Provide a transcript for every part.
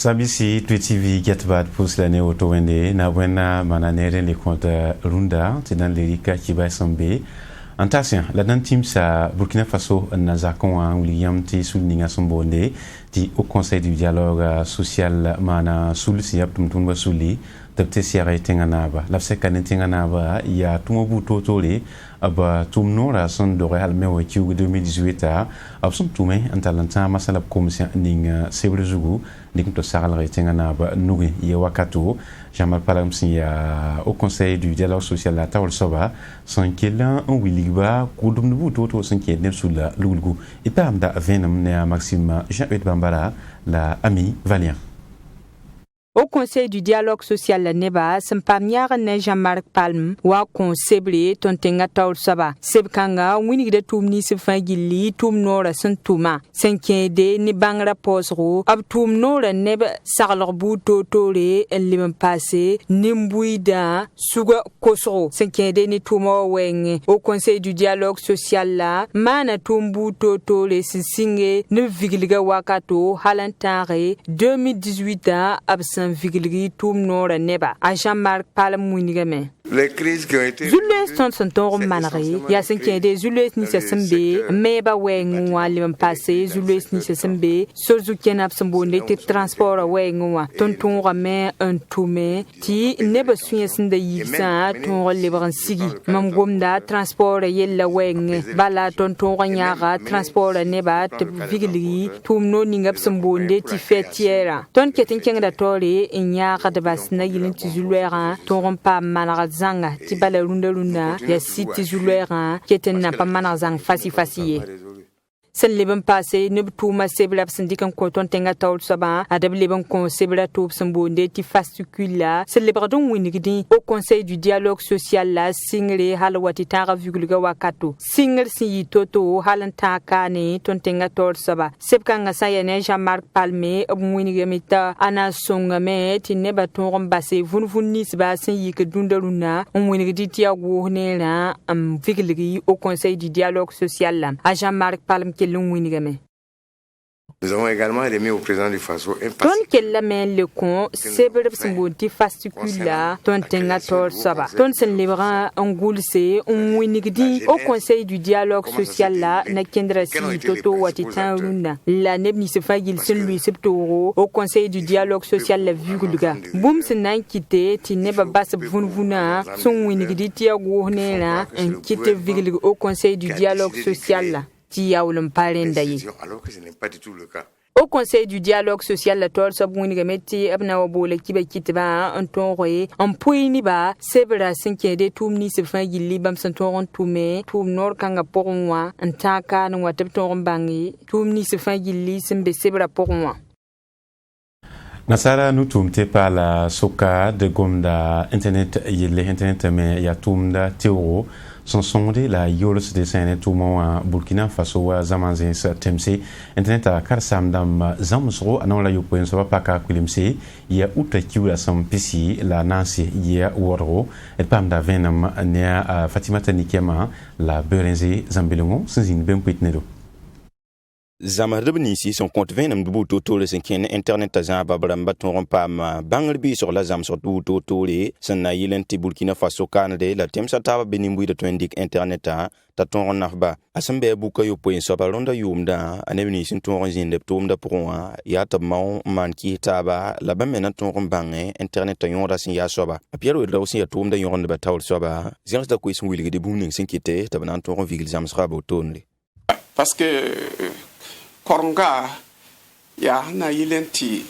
Sabisi TV Getbat pour l'année auto-wende na wena mananere les comptes Runda dans les rika qui va sember Antasien la dan team sa Burkina Faso na zakon an William ti souligna son bonde ti au conseil du dialogue social mana sul si aptum tumba suli tapte siara tenganaba la sekane tenganaba ya tumo buto tole aba tumno la son de real mewe ki 2018 absum tume antalanta masala commission ning sebrezugu ning to saral tenganaba nugi ye wakato Jamal Palamsi au conseil du dialogue social la tawol soba son kela en wiligba kudum buto to son ki nem sula lulgu et pamda venam ne Maxime Jean-Eudes Bambara la ami Valien. Au conseil du dialogue social la neba sampamniara ne Jean-Marc Palm wa conseil tontenga taul saba sebkanga wini de tumni se fangili tum nora santuma senkede ni bangra posro ab tum nora neba sarlor buto tore elim passé nimbuida suga kosro senkede ni tumo wenge au conseil du dialogue social la mana tumbu totore singe ne vigiliga wakato halantare 2018 absent vigilgi tum nora neba a Jean-Marc Palm munigame les crises qui ont été Jules sont manari ya senkede Jules ni sembe meba weng walim passé Jules ni sembe sozu kenap sambonde te transport weng wa tonton rame un tume ti neba sunyesinde yisa ton lebran sigi mam gomda transport yella weng bala tonton nyara transport neba te vigilgi tum no ningap sambonde ti fetiera ton keten kenga tori inyaka de basna yilin ti Julera ton pa manara zanga ti bala runda ya siti Julera keten na pa manara zang fasi sen leben passé ne tuma sebla syndikan ko ton tenga tawl saba adab leben ko sebla top sambonde ti fascicula celebradon winigdi au conseil du dialogue social la singre halwati tara vigulga wakato singre si toto halanta kane ton tenga tawl saba sebkanga sayane Jean-Marc Palme winigi mita ana songa me ti ne baton basse vunvunni sba sin yike dundaluna winigdi ti awo ne la am vigulgi au conseil du dialogue social la a Jean-Marc Palme Nous avons également remis au président du Faso un ton kella men le con sebre smbonti fascicula ton tengator saba ton sen libra angulse winigdi au conseil du dialogue social la na kendra si toto watitan runa la nebni se fagil sen lui septoro au conseil du dialogue social la vigulga bum sen nan kite ti neba bas vunvuna son winigdi ti ago nela en kite vigulga au conseil du dialogue social la alors que ce n'est pas du tout le cas. Au conseil du dialogue social la tol sabuni gameti abna wabole kiba kitba antonroye en poini ba sebra sinkede tumni se fangili bam santoron tume tum nor kanga porwa antaka no watepton bangi tumni se fangili sembe sebra porwa Nasara nous tumte par la soka de gomda internet yele internet me ya tumda teoro son sondé la yolos de sene tumo Burkina Faso wa zamanzen sa temse internet a karsam dam zamsro anon la yopoen so paka kulimse ya uta kiula sam pisi la nansi ya woro et pamda venam ne Fatima Tanikema la berenze zambilongo sinzin bempitnedo Zamarib nisi son compte 20 de toto le cinquième internet à Jean Babramba ton pam bangerbi sur la zam sur toto les sana yilenti Burkina Faso Canada la temsa taba benimbu de twendik internet ta ton nafba asambe buka yo point so balonda yumda anebni sin ton jinde tomda pour ya tabma man ki taba la bamena ton bange internet yon rasin ya soba apiero do sin ya tomda yon de batawl soba zers da kuis wilge de booming sinkite tabanan ton vigil zam srabo tonle parce que Koronga ya na yilenti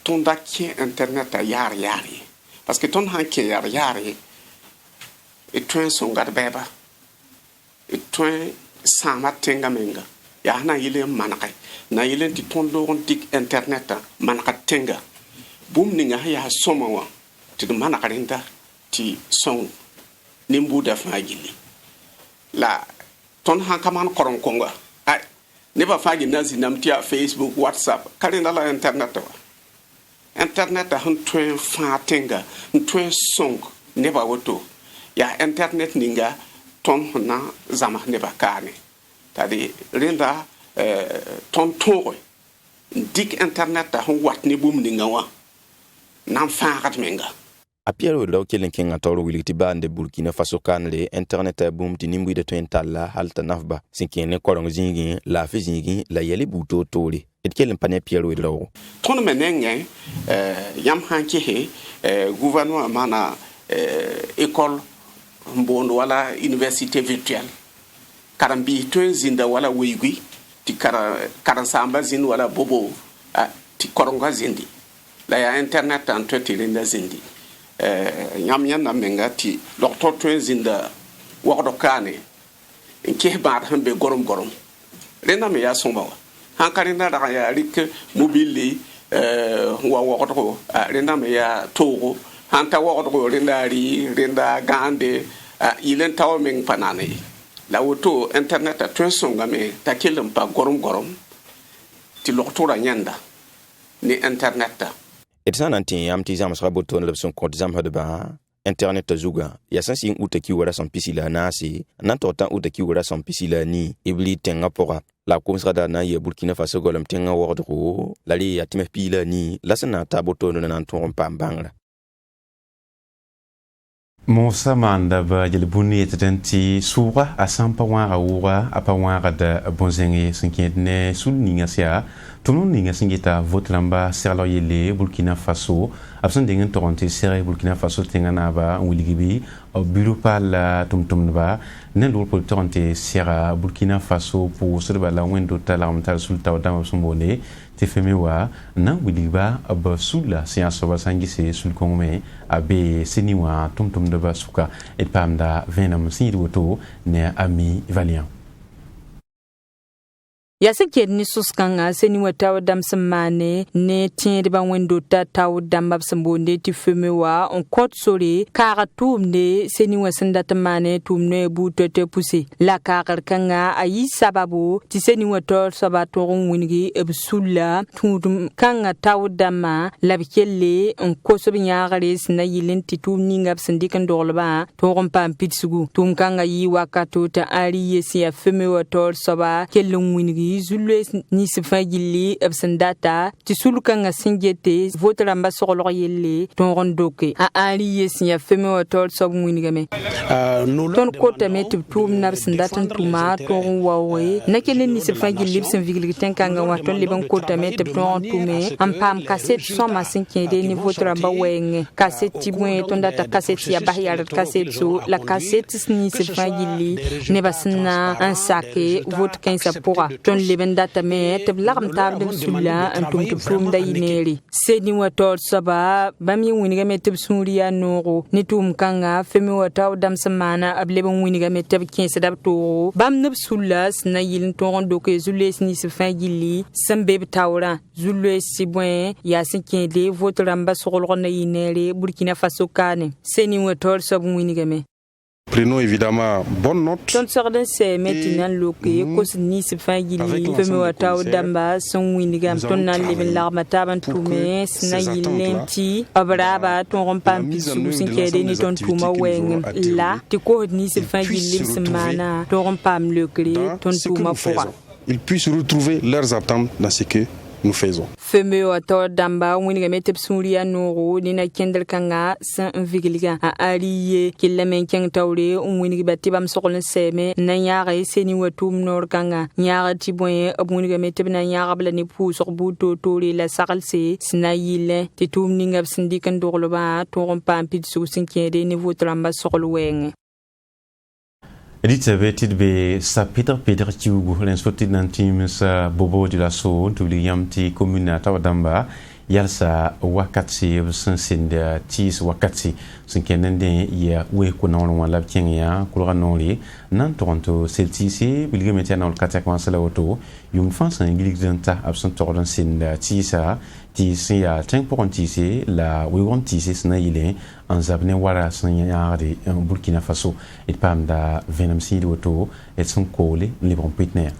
ton daki internet yari parce que ton hanke yari et toi son garbeba et toi sama tenga menga ya na yilen manaka na yilenti ton doron dik internet manaka tenga bum ninga ya somawa ti manaka rinda ti son nimbu da fagili la ton hankaman koron konga ne ba fagi nazi namtia Facebook WhatsApp kalenda la internet han twen fatenga twen song ne ba woto ya internet ninga ton na zama ne ba kane tadi rinda ton tore dik internet ta hon wat ne bum ninga wa nan faagat menga a Pierre Law kelen ken atoro wiliti bande Burkina Faso kanle internet boom ti nimbu de twentalla halta nafba sinkene korong zingi la fizingi la yeli buto tole et kelen pane Pierre Law ton menenge yam hanki he gouvernement mana école mbondo wala université virtuelle karambi to zinda wala weygi ti karan samba zin wala bobo ti koronga zindi la ya internet en toti linda zindi nyam yan menga ti docteur to zinda waqdo kane nke baat hambe gorom rena me ya somba hankari na da ya rik mobile wa waqdo rena me ya togo hanta waqdo renda gande ilen taw men panane la woto internet a twensonga me takelum pa gorom ti loktora nyanda ni internet et ça nanti am ti zam srabo ton le son compte zam hadba internet zuga ya sansi uta ki wara son pisila nasi nan tota uta ki wara son pisila ni ibli tenga pora la komsra da na ye Burkina Faso golem tenga wordro la li ya timef pila ni la sana taboto nan ton pambanga Mosa manda ba jeli buni etenti sura asampa wanga ura apa wanga da bonzengi sinkene sul ninga sia tunu ninga singita votlamba serlo yele Burkina Faso absen dingen toronti sere Burkina Faso tengana ba wiligibi bureau pal tumtum ba ne lor pour toronti sera Burkina Faso pour serba la wendo talamtal sul tawdam sumbone te femewa na wiliba ab sula sianso ba sangise sul kongme abe seniwa tumtum de basuka et pamda venam sinwoto ne ami valiant ya sake ni suskanga seni wata wadam samane ne tiende ba wendo ta taw dambab sambonde ti femewa on cote sori kara tumne seni wasanda tamane tumne buto te poussé la kar kanga ayi sababu ti seni wata sabato wingi ebsulla tum kanga taw dama labikelle on koso binyagare sina yilin ti tumni ngab sindikan dolba to pam pitsugu tum kanga yi wakato ta ari yesi ya femewa tol soba kellum wingi zulwe ni sifagili absandata ti sulukanga singete votra mbasolo yelle ton rondoke a ali yesi ya feme watol sob mwinigame ton kota met tum nabsandata tuma ton wawe nakene ni sifagili libsen vigiliten kanga waton liban kota met ton tume ampam cassette so ma sinkede ni votra bawenge cassette tibwe ton data cassette ya bahiyar cassette so la cassette ni sifagili ne basna un saké vote 15 pour ton liban data me te blagam tabdel sulla antum tum da yineri seni wator saba bami winiga me te suriya noro ni tum kanga femi wataw dam samana ableben winiga me te 15 dab to bam nab sulla sna yilin ton do ke zules ni se fin gili sambe tawra zules si bwen ya sinkede votre ramba sogol na yineri Burkina Faso kane seni wator sab winiga me. Prenons évidemment bonne note. Ton sordin c'est maintenant loké kos ni se fagili feme wataw damba son winigam ton nan leben larma taban tume sna yilenti abraba ton rompam pisu sinkede ni ton tuma weng la ti ko ni se fagili semana ton rompam lokre ton tuma fora. Ils puissent retrouver leurs attentes dans ce que nous faisons. Feme wataw damba winigam etep suria noro ni na kendel kanga san vigiliga a aliye killamen keng tawre winigi batibam sokol seme na yaare seni watum nor kanga yaara tibon abunigam etep na yaara bla ni pu sok buto tori la sakalse sina yile ti tum ningab sindikan dorloba toron pampit su sinkede ni votramba sokol weng. Edith be sa Peter Tiugu l'insorti d'un team sa bobo de la so to William T commune tawadamba yalsa wakati sensinda tis wakati sinkenende ya we ko non wala kenya kulra noli nan Toronto Celtics William Eternal katak wansala auto yung fansa ingligenta absent Toronto sinda tisa tisi ya 5 tisi la we tisi sna yile en zabne wara sanyari Burkina Faso et pam da venam sidi auto et son kole libron pitner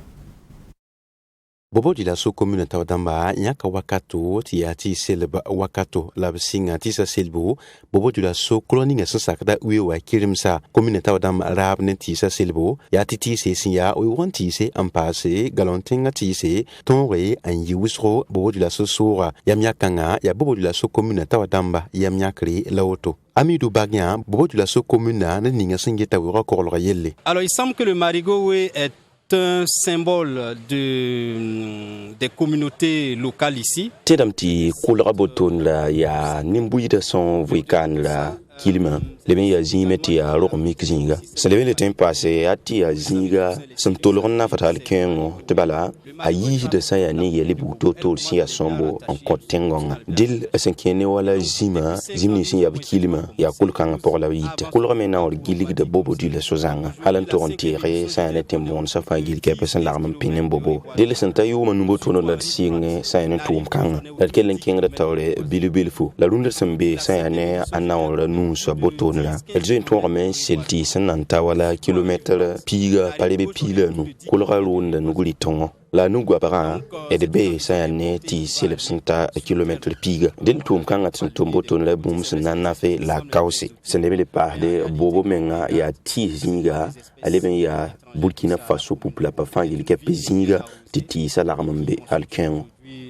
bobo di la so commune ta damba nyaka wakato ti ya ti selba wakato la singa ti sa selbo bobo di la so colonie nga sakda uwe wa kirimsa commune ta damba rab ne ti sa selbo ya ti se sinya o wanti se ampase galantinga ti se tonre an yiwisro bobo di la so sura ya myakanga ya bobo di la so commune ta damba ya myakri laoto Amidou Bagna bobo di la so commune na ninga singeta wura korlo yelle. Alors il semble que le marigot est un symbole des communautés locales ici. Tedamti kulra boton la ya nimbuida son voikan la kilima le ben ya zimeti ya ro mixinga se le temps passé ati ya zinga son tolorna fatal kengo te bala ayi de sa ya ni yeli buto to si ya sombo en kotengonga dil asenkene wala zimni si ya kilima ya kulkanga pour la vite kulra mena or gilig de bobo du le sozanga halan to ontiere sa ya tembon sa fa gil ke pesen larm pinen bobo dil senta yu manumbo to no la singe sa ya tum kanga la kelen kenga tawre bilbilfu la runda sembe sa ya ne anawra nu so boto la elje to ramen selti sananta wala kilomètre piga parebe pila nu kulra runda nu guli tongo la nu gwabara edebe sa ne ti selepsenta kilomètre piga den tum kanga tum boto la bum sanana fe la kausi senebe le parler bobo menga ya ti zinga aleben ya Burkina Faso pour la pafangili ke pezinga ti salarmambe alken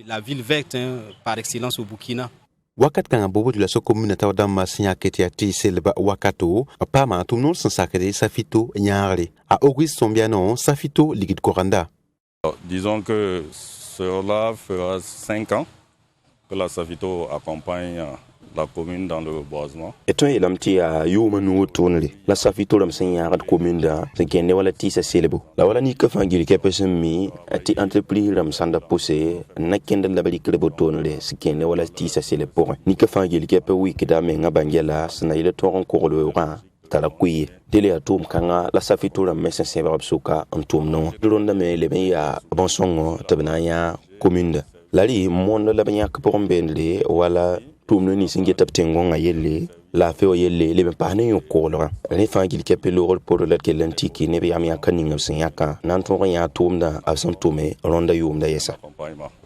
la ville verte par excellence au Burkina. Wakat kanga bobo di la so commune ta damba sinya keti ati selba wakato pa ma tum non sakade safito nyaare a Auguste Sombiano safito ligid koranda. Disons que cela fera 5 ans que la Safito accompagne la commune dans le boisement. Et toi, il a mis à Youmanu tourner. La Safito l'a mis à la commune da, c'est qu'il n'y a pas de tisse célèbre. La voilà ni que fangir qui a passé mi, a été entrepris la msanda poussé, n'a qu'un de la balique le bouton, c'est qu'il n'y a pas de tisse célèbre. Ni que fangir qui a pas oui que d'amener à Bangela, c'est n'a il tour encore le rang. La couille délai à toum kanga la Safito la messe sévère suka en toum non de ronda me le meya bon son tabnaya commune la li monde la banya que pour mbende wala toum ni singe taptengo ngayelle la fe o yelle le pa ne ko lo ne fa gil ke pelo rol pour la ke lantiki ne be amya kaninga sinyaka nan to ya toum da absent toumé ronda yum da yesa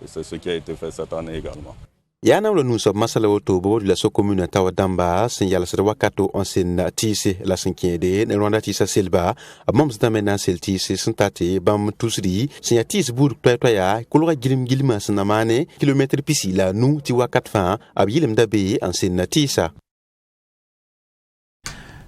c'est ce qui a été fait cette année également. Yana lo nusa masala woto bobo la so commune ta damba signal sa wakato on sen tise la sinkede ne ronda tisa selba mom sta mena seltise sentate bam tusri signatis bur toya kulura gilma sanamane kilomètre pisi la nu ti wakat fa abilim dabe en sen tisa.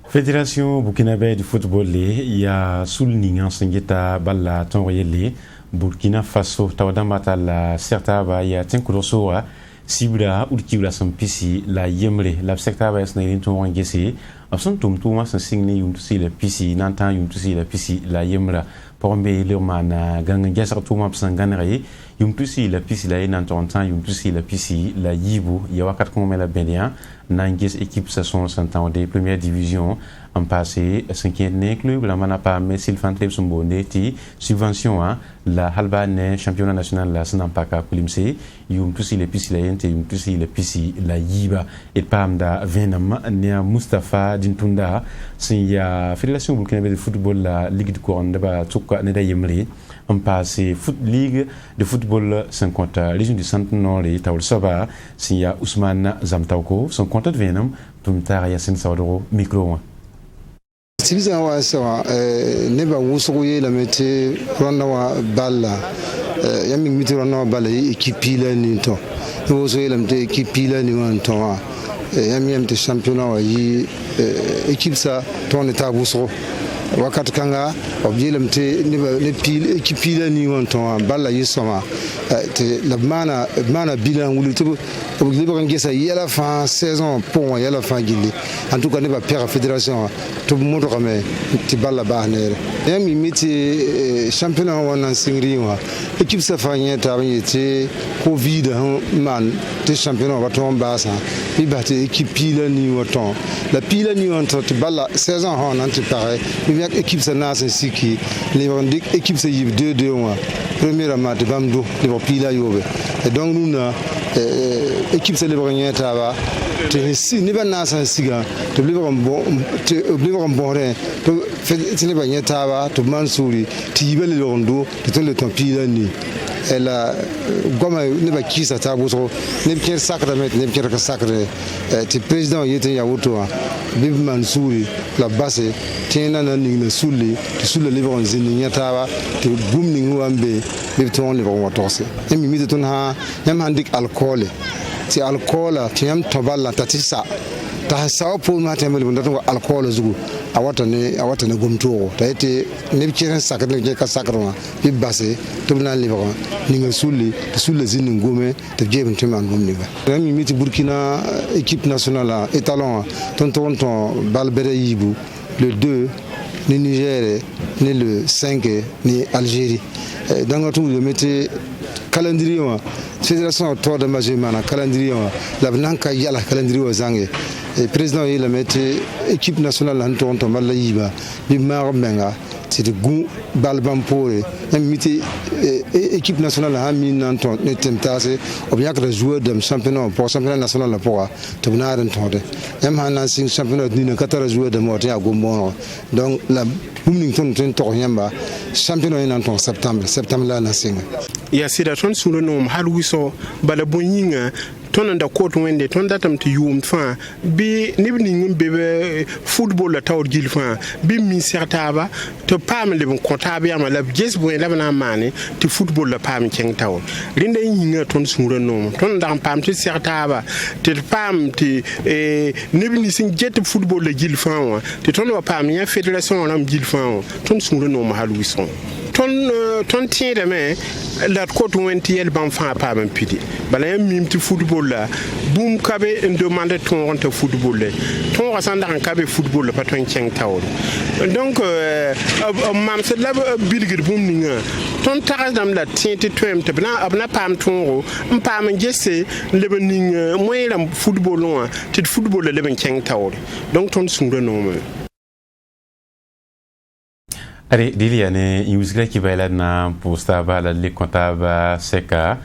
Fédération burkinabé du football il y a souligné en singeta balla tonroyele Burkina Faso ta damba ta la certa ba ya tinkurosoa Sibra ulkiwla sampisi la yemre la secteur ba esna yin to wangesi abson tum tuma san singni yum tusi la pisi nantan yum tusi la pisi la yemra pombe le mana ganga gasar tuma san ganre yum tusi la pisi la nantan yum tusi la pisi la yibu ya wakat ko mela benia nangis équipe sa son santan de première division en passé 5e club la mana pa mais Sylvain Club Sombonde ti subvention la halbane championnat national la sanampaka kulimse yum tusi le pisi la yente yum tusi le pisi la yiba et pamda venam ne Mustafa Dintunda sin ya fédération burkinabé de football la ligue de couronne ba tukka ne da yemri en passé foot ligue de football 50 région du centre nord et tawul saba sin ya Ousmane Zamtauko son compte de venam tumtara yasin sawdoro micro Sibisa wa sawa neba wusuye la mete ronna wa balla yami miti ronna wa balla équipe la ni to wusuye la mete équipe la ni wan to yami mete championnat wa yi équipe sa ton état wusu wakat kanga obje mte ne pile équipe la ni wan to balla yi sama te la mana bilan wulu to obje ba ngesa yela fin saison pour yela fin gili en tout cas ne ba père fédération to moto kame ti balla ba ne yami miti championnat wan singri wa équipe sa fa nyeta ba yete covid man te championnat wa to basa bi ba te équipe la ni waton la pile ni on to balla saison on anti pareil bi équipe sa na siki les vendik équipe sa yib 2-2 wa premièrement de bamdo le pile yobe et donc nous na équipe sa le nyeta ba te si ni ba na sa siga to le bon to fait le nyeta ba to mansuri ti bele londo to le ton pile ni la goma ne ba kisa ta buso ne bi sacrament ne bi ka sacré ti président yete ya woto bi Mansouri la base tena na ni na sulle ti sulle le bon zini nyata ba ti bumni ngwambe bi ton le bon watose e mi mi ton ha nyam handik alcool ti alcool ti yam toballa tatisa ta saw pour ma temel bu ndato alcool zugu awata ne gomto ta ete ne bi kiran sakre ne ka sakroma bi base to na le bon ni nga sulle ti sulle zini ngome te jebin timan gomni ba mi miti Burkina équipe nationale étalon ton balbere yibu le 2 ni Niger ni le 5 ni Algérie dans tout le métier calendrier fédération tour de majemana calendrier la banka yala calendrier zange président il a metté équipe nationale en tonton mala yiba bi marmenga c'est de goût balbam pour miti équipe nationale a mis en ton tentase ou bien que le joueur de championnat pour championnat national la pour to na ren tonde yam hanan sing championnat ni 14 joueurs de mort ya gombo donc la booming ton to yamba championnat en ton septembre là na singa ya sida ton sunu no halwiso bala bonyinga ton da court wende ton datam to yum fa bi nibni ngbe football la taw gil fa bi mi certaba to pam le bon comptable ya la jes bo la na mane to football la pam keng taw rinda yinga ton sunu no ton da pam to certaba to pam ti nibni sin jet football la gil fa wa to ton wa pam ya fédération ram gil fa ton sunu no halwiso ton tiende mais la côte wenti el ban fa pa ban pidi bala mim ti football la boom kabe demande ton te football le ton rasanda kan kabe football le paton cheng taw donc mam se la bilgir boom ninga ton taras dam la tiente twem te bna abna pam tonro pam ngese le bening moy lam football loin ti football le ben cheng taw donc ton sungre no me Allez, Diliane, il vous qui va là na posta ba la le comptable seka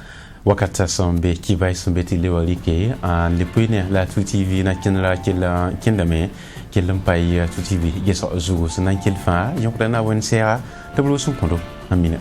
wakata sombe qui va sombe ti le walike en le point la tout TV na kinla kindame kelam pai tout TV geso zugo sana kilfa yokra na wen sera tablo sun kondo amina